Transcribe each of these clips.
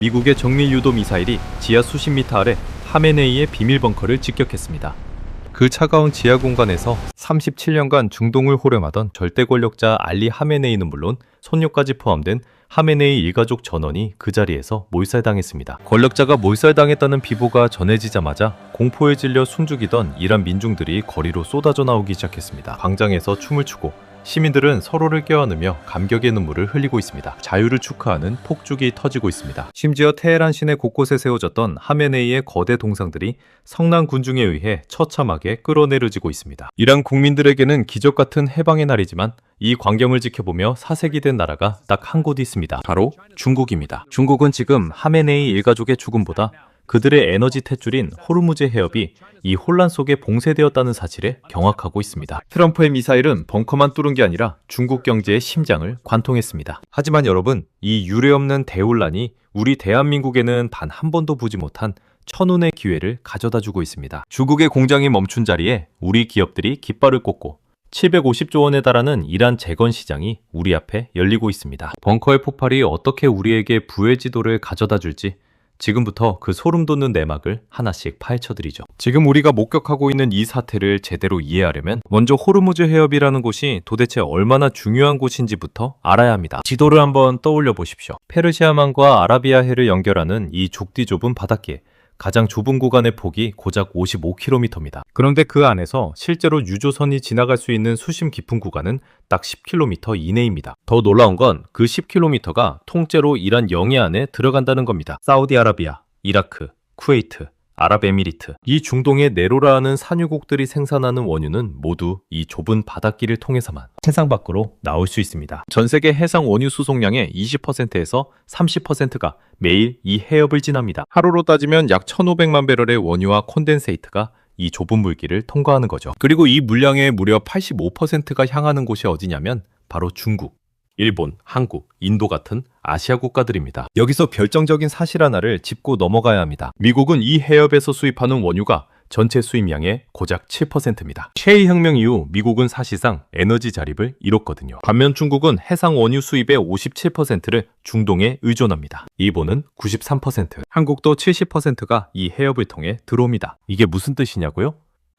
미국의 정밀유도 미사일이 지하 수십 미터 아래 하메네이의 비밀 벙커를 직격했습니다. 그 차가운 지하 공간에서 37년간 중동을 호령하던 절대 권력자 알리 하메네이는 물론 손녀까지 포함된 하메네이 일가족 전원이 그 자리에서 몰살당했습니다. 권력자가 몰살당했다는 비보가 전해지자마자 공포에 질려 숨죽이던 이란 민중들이 거리로 쏟아져 나오기 시작했습니다. 광장에서 춤을 추고 시민들은 서로를 껴안으며 감격의 눈물을 흘리고 있습니다. 자유를 축하하는 폭죽이 터지고 있습니다. 심지어 테헤란 시내 곳곳에 세워졌던 하메네이의 거대 동상들이 성난 군중에 의해 처참하게 끌어내려지고 있습니다. 이란 국민들에게는 기적 같은 해방의 날이지만 이 광경을 지켜보며 사색이 된 나라가 딱 한 곳 있습니다. 바로 중국입니다. 중국은 지금 하메네이 일가족의 죽음보다 그들의 에너지 탯줄인 호르무즈 해협이 이 혼란 속에 봉쇄되었다는 사실에 경악하고 있습니다. 트럼프의 미사일은 벙커만 뚫은 게 아니라 중국 경제의 심장을 관통했습니다. 하지만 여러분, 이 유례없는 대혼란이 우리 대한민국에는 단 한 번도 보지 못한 천운의 기회를 가져다주고 있습니다. 중국의 공장이 멈춘 자리에 우리 기업들이 깃발을 꽂고 750조 원에 달하는 이란 재건 시장이 우리 앞에 열리고 있습니다. 벙커의 폭발이 어떻게 우리에게 부의 지도를 가져다 줄지 지금부터 그 소름 돋는 내막을 하나씩 파헤쳐드리죠. 지금 우리가 목격하고 있는 이 사태를 제대로 이해하려면 먼저 호르무즈 해협이라는 곳이 도대체 얼마나 중요한 곳인지부터 알아야 합니다. 지도를 한번 떠올려 보십시오. 페르시아만과 아라비아해를 연결하는 이 좁디 좁은 바닷길, 가장 좁은 구간의 폭이 고작 55km입니다. 그런데 그 안에서 실제로 유조선이 지나갈 수 있는 수심 깊은 구간은 딱 10km 이내입니다. 더 놀라운 건 그 10km가 통째로 이란 영해 안에 들어간다는 겁니다. 사우디아라비아, 이라크, 쿠웨이트, 아랍에미리트, 이 중동의 네로라는 산유국들이 생산하는 원유는 모두 이 좁은 바닷길을 통해서만 해상 밖으로 나올 수 있습니다. 전 세계 해상 원유 수송량의 20%에서 30%가 매일 이 해협을 지납니다. 하루로 따지면 약 1,500만 배럴의 원유와 콘덴세이트가 이 좁은 물길을 통과하는 거죠. 그리고 이 물량의 무려 85%가 향하는 곳이 어디냐면 바로 중국, 일본, 한국, 인도 같은 아시아 국가들입니다. 여기서 결정적인 사실 하나를 짚고 넘어가야 합니다. 미국은 이 해협에서 수입하는 원유가 전체 수입량의 고작 7%입니다. 셰이 혁명 이후 미국은 사실상 에너지 자립을 이뤘거든요. 반면 중국은 해상 원유 수입의 57%를 중동에 의존합니다. 일본은 93%, 한국도 70%가 이 해협을 통해 들어옵니다. 이게 무슨 뜻이냐고요?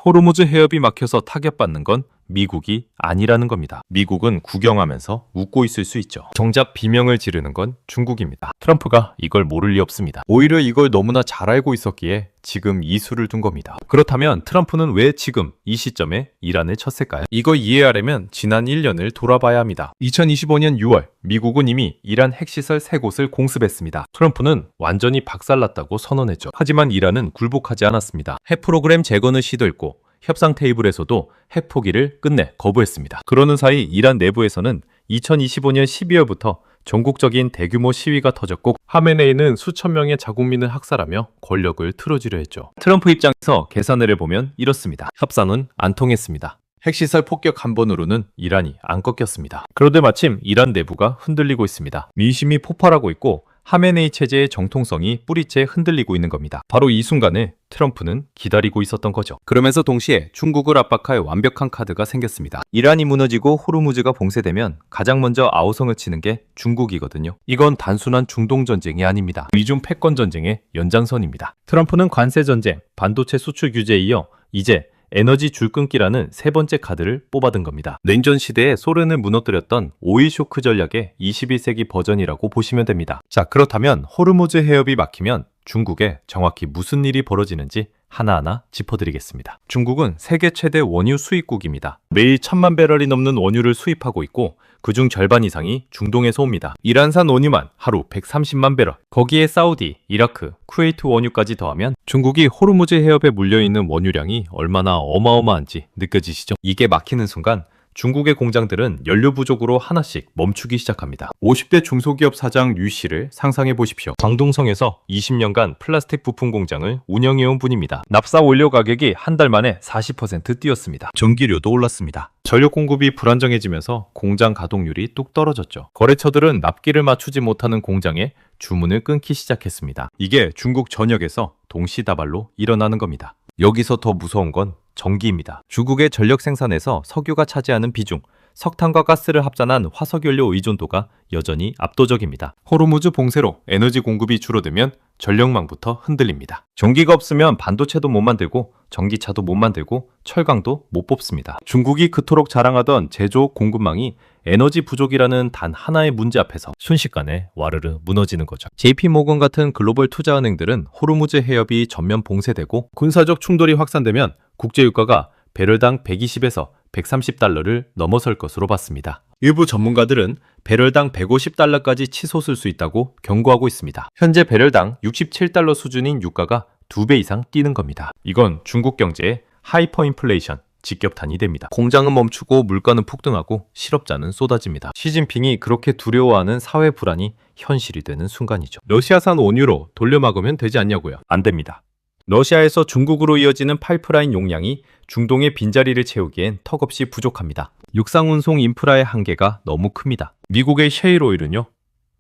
호르무즈 해협이 막혀서 타격받는 건 미국이 아니라는 겁니다. 미국은 구경하면서 웃고 있을 수 있죠. 정작 비명을 지르는 건 중국입니다. 트럼프가 이걸 모를 리 없습니다. 오히려 이걸 너무나 잘 알고 있었기에 지금 이 수를 둔 겁니다. 그렇다면 트럼프는 왜 지금 이 시점에 이란을 쳤을까요? 이걸 이해하려면 지난 1년을 돌아봐야 합니다. 2025년 6월 미국은 이미 이란 핵시설 3곳을 공습했습니다. 트럼프는 완전히 박살났다고 선언했죠. 하지만 이란은 굴복하지 않았습니다. 핵 프로그램 재건을 시도했고 협상 테이블에서도 핵 포기를 끝내 거부했습니다. 그러는 사이 이란 내부에서는 2025년 12월부터 전국적인 대규모 시위가 터졌고 하메네이는 수천 명의 자국민을 학살하며 권력을 틀어주려 했죠. 트럼프 입장에서 계산을 해보면 이렇습니다. 협상은 안 통했습니다. 핵시설 폭격 한 번으로는 이란이 안 꺾였습니다. 그런데 마침 이란 내부가 흔들리고 있습니다. 민심이 폭발하고 있고 하메네이 체제의 정통성이 뿌리째 흔들리고 있는 겁니다. 바로 이 순간을 트럼프는 기다리고 있었던 거죠. 그러면서 동시에 중국을 압박할 완벽한 카드가 생겼습니다. 이란이 무너지고 호르무즈가 봉쇄되면 가장 먼저 아우성을 치는 게 중국이거든요. 이건 단순한 중동 전쟁이 아닙니다. 미중 패권 전쟁의 연장선입니다. 트럼프는 관세 전쟁, 반도체 수출 규제에 이어 이제 에너지 줄끊기라는 세 번째 카드를 뽑아든 겁니다. 냉전 시대에 소련을 무너뜨렸던 오일 쇼크 전략의 21세기 버전이라고 보시면 됩니다. 자, 그렇다면 호르무즈 해협이 막히면 중국에 정확히 무슨 일이 벌어지는지 하나하나 짚어드리겠습니다. 중국은 세계 최대 원유 수입국입니다. 매일 1,000만 배럴이 넘는 원유를 수입하고 있고 그중 절반 이상이 중동에서 옵니다. 이란산 원유만 하루 130만 배럴, 거기에 사우디, 이라크, 쿠웨이트 원유까지 더하면 중국이 호르무즈 해협에 물려있는 원유량이 얼마나 어마어마한지 느껴지시죠? 이게 막히는 순간 중국의 공장들은 연료 부족으로 하나씩 멈추기 시작합니다. 50대 중소기업 사장 류 씨를 상상해 보십시오. 광둥성에서 20년간 플라스틱 부품 공장을 운영해온 분입니다. 납사 원료 가격이 한 달 만에 40% 뛰었습니다. 전기료도 올랐습니다. 전력 공급이 불안정해지면서 공장 가동률이 뚝 떨어졌죠. 거래처들은 납기를 맞추지 못하는 공장에 주문을 끊기 시작했습니다. 이게 중국 전역에서 동시다발로 일어나는 겁니다. 여기서 더 무서운 건 전기입니다. 중국의 전력 생산에서 석유가 차지하는 비중, 석탄과 가스를 합산한 화석연료 의존도가 여전히 압도적입니다. 호르무즈 봉쇄로 에너지 공급이 줄어들면 전력망부터 흔들립니다. 전기가 없으면 반도체도 못 만들고 전기차도 못 만들고 철강도 못 뽑습니다. 중국이 그토록 자랑하던 제조 공급망이 에너지 부족이라는 단 하나의 문제 앞에서 순식간에 와르르 무너지는 거죠. JP모건 같은 글로벌 투자은행들은 호르무즈 해협이 전면 봉쇄되고 군사적 충돌이 확산되면 국제유가가 배럴당 120에서 130달러를 넘어설 것으로 봤습니다. 일부 전문가들은 배럴당 150달러까지 치솟을 수 있다고 경고하고 있습니다. 현재 배럴당 67달러 수준인 유가가 2배 이상 뛰는 겁니다. 이건 중국 경제의 하이퍼 인플레이션, 직격탄이 됩니다. 공장은 멈추고 물가는 폭등하고 실업자는 쏟아집니다. 시진핑이 그렇게 두려워하는 사회 불안이 현실이 되는 순간이죠. 러시아산 원유로 돌려막으면 되지 않냐고요? 안 됩니다. 러시아에서 중국으로 이어지는 파이프라인 용량이 중동의 빈자리를 채우기엔 턱없이 부족합니다. 육상운송 인프라의 한계가 너무 큽니다. 미국의 셰일 오일은요?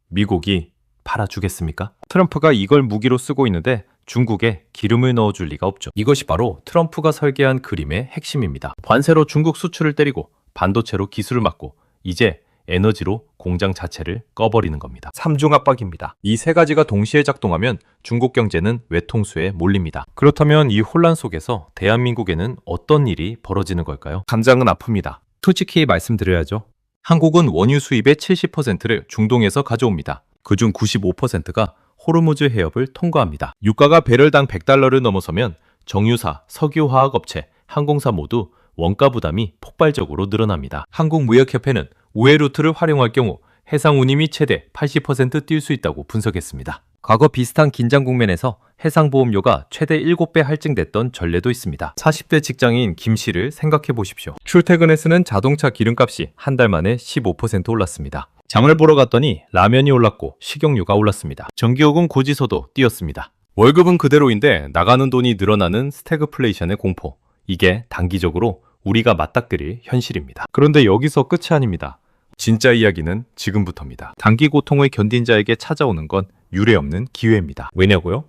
미국이 팔아주겠습니까? 트럼프가 이걸 무기로 쓰고 있는데 중국에 기름을 넣어줄 리가 없죠. 이것이 바로 트럼프가 설계한 그림의 핵심입니다. 관세로 중국 수출을 때리고 반도체로 기술을 막고 이제 에너지로 공장 자체를 꺼버리는 겁니다. 삼중 압박입니다. 이 세 가지가 동시에 작동하면 중국 경제는 외통수에 몰립니다. 그렇다면 이 혼란 속에서 대한민국에는 어떤 일이 벌어지는 걸까요? 감장은 아픕니다. 솔직히 말씀드려야죠. 한국은 원유 수입의 70%를 중동에서 가져옵니다. 그중 95%가 호르무즈 해협을 통과합니다. 유가가 배럴당 100달러를 넘어서면 정유사, 석유화학업체, 항공사 모두 원가 부담이 폭발적으로 늘어납니다. 한국무역협회는 우회 루트를 활용할 경우 해상 운임이 최대 80% 뛸 수 있다고 분석했습니다. 과거 비슷한 긴장 국면에서 해상보험료가 최대 7배 할증됐던 전례도 있습니다. 40대 직장인 김 씨를 생각해 보십시오. 출퇴근에 쓰는 자동차 기름값이 한 달 만에 15% 올랐습니다. 장을 보러 갔더니 라면이 올랐고 식용유가 올랐습니다. 전기요금 고지서도 뛰었습니다. 월급은 그대로인데 나가는 돈이 늘어나는 스태그플레이션의 공포. 이게 단기적으로 우리가 맞닥뜨릴 현실입니다. 그런데 여기서 끝이 아닙니다. 진짜 이야기는 지금부터입니다. 단기 고통을 견딘 자에게 찾아오는 건 유례없는 기회입니다. 왜냐고요?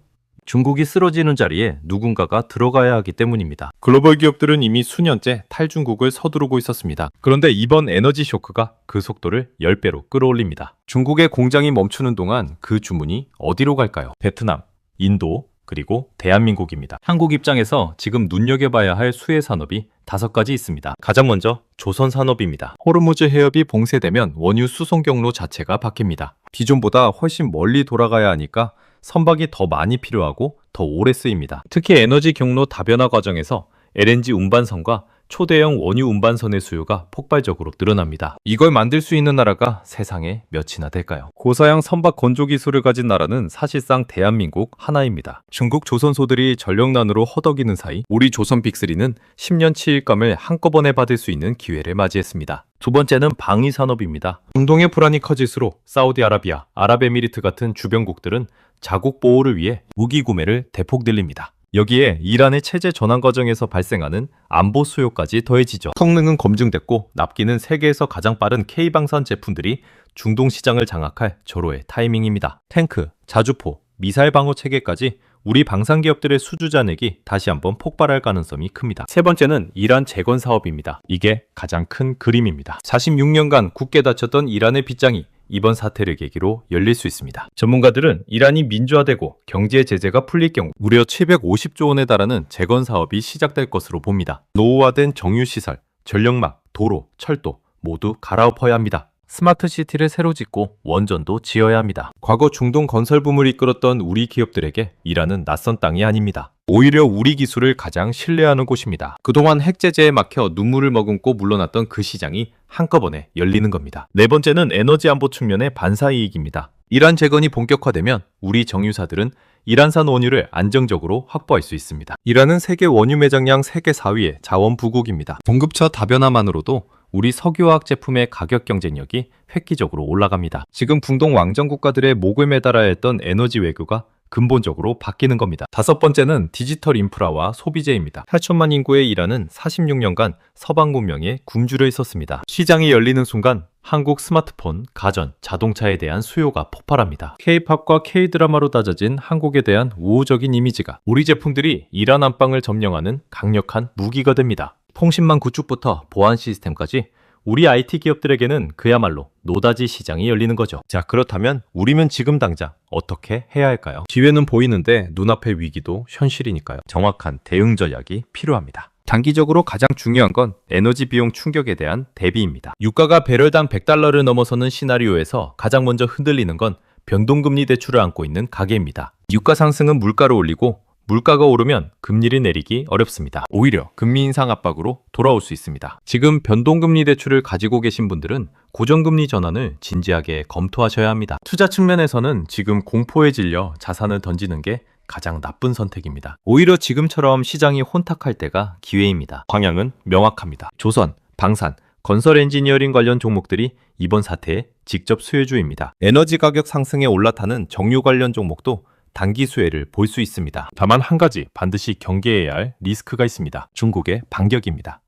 중국이 쓰러지는 자리에 누군가가 들어가야 하기 때문입니다. 글로벌 기업들은 이미 수년째 탈중국을 서두르고 있었습니다. 그런데 이번 에너지 쇼크가 그 속도를 10배로 끌어올립니다. 중국의 공장이 멈추는 동안 그 주문이 어디로 갈까요? 베트남, 인도, 그리고 대한민국입니다. 한국 입장에서 지금 눈여겨봐야 할 수혜 산업이 5가지 있습니다. 가장 먼저 조선 산업입니다. 호르무즈 해협이 봉쇄되면 원유 수송 경로 자체가 바뀝니다. 기존보다 훨씬 멀리 돌아가야 하니까 선박이 더 많이 필요하고 더 오래 쓰입니다. 특히 에너지 경로 다변화 과정에서 LNG 운반선과 초대형 원유 운반선의 수요가 폭발적으로 늘어납니다. 이걸 만들 수 있는 나라가 세상에 몇이나 될까요? 고사양 선박 건조 기술을 가진 나라는 사실상 대한민국 하나입니다. 중국 조선소들이 전력난으로 허덕이는 사이 우리 조선 빅3는 10년 치일감을 한꺼번에 받을 수 있는 기회를 맞이했습니다. 두 번째는 방위 산업입니다. 중동의 불안이 커질수록 사우디아라비아, 아랍에미리트 같은 주변국들은 자국 보호를 위해 무기 구매를 대폭 늘립니다. 여기에 이란의 체제 전환 과정에서 발생하는 안보 수요까지 더해지죠. 성능은 검증됐고 납기는 세계에서 가장 빠른 K방산 제품들이 중동 시장을 장악할 절호의 타이밍입니다. 탱크, 자주포, 미사일 방어 체계까지 우리 방산 기업들의 수주 잔액이 다시 한번 폭발할 가능성이 큽니다. 세 번째는 이란 재건 사업입니다. 이게 가장 큰 그림입니다. 46년간 굳게 닫혔던 이란의 빗장이 이번 사태를 계기로 열릴 수 있습니다. 전문가들은 이란이 민주화되고 경제 제재가 풀릴 경우 무려 750조 원에 달하는 재건 사업이 시작될 것으로 봅니다. 노후화된 정유시설, 전력망, 도로, 철도 모두 갈아엎어야 합니다. 스마트 시티를 새로 짓고 원전도 지어야 합니다. 과거 중동 건설 붐을 이끌었던 우리 기업들에게 이란은 낯선 땅이 아닙니다. 오히려 우리 기술을 가장 신뢰하는 곳입니다. 그동안 핵 제재에 막혀 눈물을 머금고 물러났던 그 시장이 한꺼번에 열리는 겁니다. 네 번째는 에너지 안보 측면의 반사이익입니다. 이란 재건이 본격화되면 우리 정유사들은 이란산 원유를 안정적으로 확보할 수 있습니다. 이란은 세계 원유 매장량 세계 4위의 자원 부국입니다. 공급처 다변화만으로도 우리 석유화학 제품의 가격 경쟁력이 획기적으로 올라갑니다. 지금 중동 왕정 국가들의 목을 매달아야 했던 에너지 외교가 근본적으로 바뀌는 겁니다. 다섯 번째는 디지털 인프라와 소비재입니다. 8천만 인구의 이란은 46년간 서방 문명의 굶주려 있었습니다. 시장이 열리는 순간 한국 스마트폰, 가전, 자동차에 대한 수요가 폭발합니다. K-팝과 K-드라마로 다져진 한국에 대한 우호적인 이미지가 우리 제품들이 이란 안방을 점령하는 강력한 무기가 됩니다. 통신망 구축부터 보안 시스템까지 우리 IT 기업들에게는 그야말로 노다지 시장이 열리는 거죠. 자, 그렇다면 우리는 지금 당장 어떻게 해야 할까요? 기회는 보이는데 눈앞의 위기도 현실이니까요. 정확한 대응 전략이 필요합니다. 단기적으로 가장 중요한 건 에너지 비용 충격에 대한 대비입니다. 유가가 배럴당 $100를 넘어서는 시나리오에서 가장 먼저 흔들리는 건 변동금리 대출을 안고 있는 가계입니다. 유가 상승은 물가를 올리고 물가가 오르면 금리를 내리기 어렵습니다. 오히려 금리 인상 압박으로 돌아올 수 있습니다. 지금 변동금리 대출을 가지고 계신 분들은 고정금리 전환을 진지하게 검토하셔야 합니다. 투자 측면에서는 지금 공포에 질려 자산을 던지는 게 가장 나쁜 선택입니다. 오히려 지금처럼 시장이 혼탁할 때가 기회입니다. 방향은 명확합니다. 조선, 방산, 건설 엔지니어링 관련 종목들이 이번 사태의 직접 수혜주입니다. 에너지 가격 상승에 올라타는 정유 관련 종목도 단기 수혜를 볼 수 있습니다. 다만 한 가지 반드시 경계해야 할 리스크가 있습니다. 중국의 반격입니다.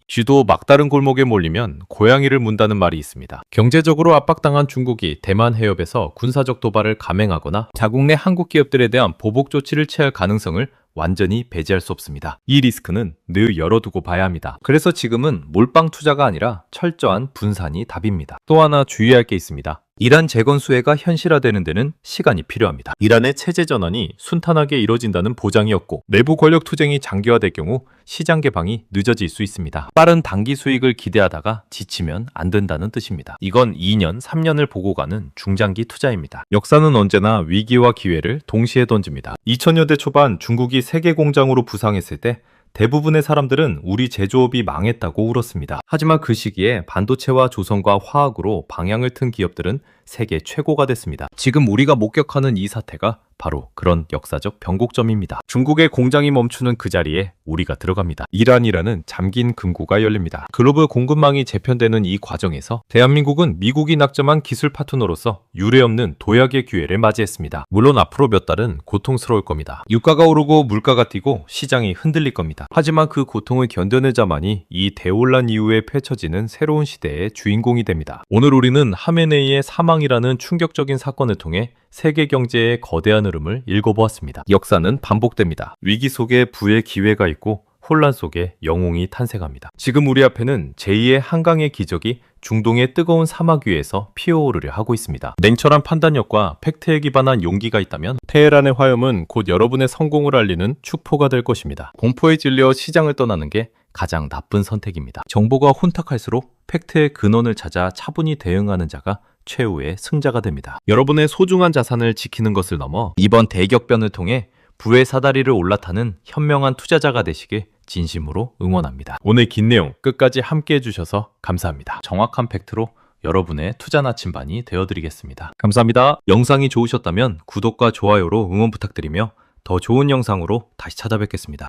쥐도 막다른 골목에 몰리면 고양이를 문다는 말이 있습니다. 경제적으로 압박당한 중국이 대만 해협에서 군사적 도발을 감행하거나 자국 내 한국 기업들에 대한 보복 조치를 취할 가능성을 완전히 배제할 수 없습니다. 이 리스크는 늘 열어두고 봐야 합니다. 그래서 지금은 몰빵 투자가 아니라 철저한 분산이 답입니다. 또 하나 주의할 게 있습니다. 이란 재건 수혜가 현실화되는 데는 시간이 필요합니다. 이란의 체제 전환이 순탄하게 이뤄진다는 보장이 없고 내부 권력 투쟁이 장기화될 경우 시장 개방이 늦어질 수 있습니다. 빠른 단기 수익을 기대하다가 지치면 안 된다는 뜻입니다. 이건 2년, 3년을 보고 가는 중장기 투자입니다. 역사는 언제나 위기와 기회를 동시에 던집니다. 2000년대 초반 중국이 세계 공장으로 부상했을 때 대부분의 사람들은 우리 제조업이 망했다고 울었습니다. 하지만 그 시기에 반도체와 조선과 화학으로 방향을 튼 기업들은 세계 최고가 됐습니다. 지금 우리가 목격하는 이 사태가 바로 그런 역사적 변곡점입니다. 중국의 공장이 멈추는 그 자리에 우리가 들어갑니다. 이란이라는 잠긴 금고가 열립니다. 글로벌 공급망이 재편되는 이 과정에서 대한민국은 미국이 낙점한 기술 파트너로서 유례없는 도약의 기회를 맞이했습니다. 물론 앞으로 몇 달은 고통스러울 겁니다. 유가가 오르고 물가가 뛰고 시장이 흔들릴 겁니다. 하지만 그 고통을 견뎌낼 자만이 이 대혼란 이후에 펼쳐지는 새로운 시대의 주인공이 됩니다. 오늘 우리는 하메네이의 사망이라는 충격적인 사건을 통해 세계 경제의 거대한 흐름을 읽어보았습니다. 역사는 반복됩니다. 위기 속에 부의 기회가 있고 혼란 속에 영웅이 탄생합니다. 지금 우리 앞에는 제2의 한강의 기적이 중동의 뜨거운 사막 위에서 피어오르려 하고 있습니다. 냉철한 판단력과 팩트에 기반한 용기가 있다면 테헤란의 화염은 곧 여러분의 성공을 알리는 축포가 될 것입니다. 공포에 질려 시장을 떠나는 게 가장 나쁜 선택입니다. 정보가 혼탁할수록 팩트의 근원을 찾아 차분히 대응하는 자가 최후의 승자가 됩니다. 여러분의 소중한 자산을 지키는 것을 넘어 이번 대격변을 통해 부의 사다리를 올라타는 현명한 투자자가 되시길 진심으로 응원합니다. 오늘 긴 내용 끝까지 함께 해주셔서 감사합니다. 정확한 팩트로 여러분의 투자 나침반이 되어드리겠습니다. 감사합니다. 영상이 좋으셨다면 구독과 좋아요로 응원 부탁드리며 더 좋은 영상으로 다시 찾아뵙겠습니다.